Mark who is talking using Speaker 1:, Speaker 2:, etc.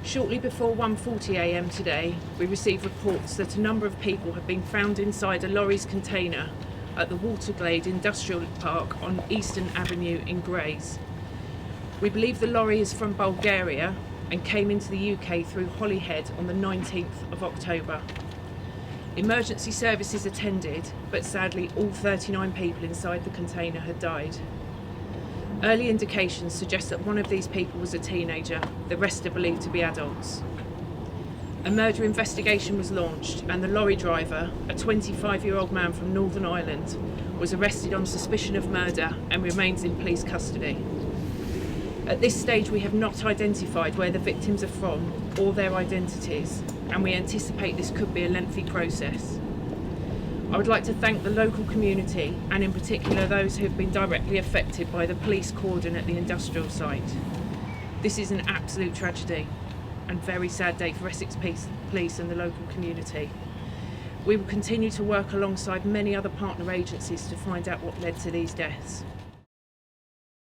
Speaker 1: Shortly before 1:40 a.m. today, we received reports that a number of people have been found inside a lorry's container at the Waterglade Industrial Park on Eastern Avenue in Grays. We believe the lorry is from Bulgaria and came into the UK through Holyhead on the 19th of October. Emergency services attended, but sadly all 39 people inside the container had died. Early indications suggest that one of these people was a teenager, the rest are believed to be adults. A murder investigation was launched and the lorry driver, a 25-year-old man from Northern Ireland, was arrested on suspicion of murder and remains in police custody. At this stage we have not identified where the victims are from or their identities, and we anticipate this could be a lengthy process. I would like to thank the local community and in particular those who have been directly affected by the police cordon at the industrial site. This is an absolute tragedy and very sad day for Essex Police and the local community. We will continue to work alongside many other partner agencies to find out what led to these deaths.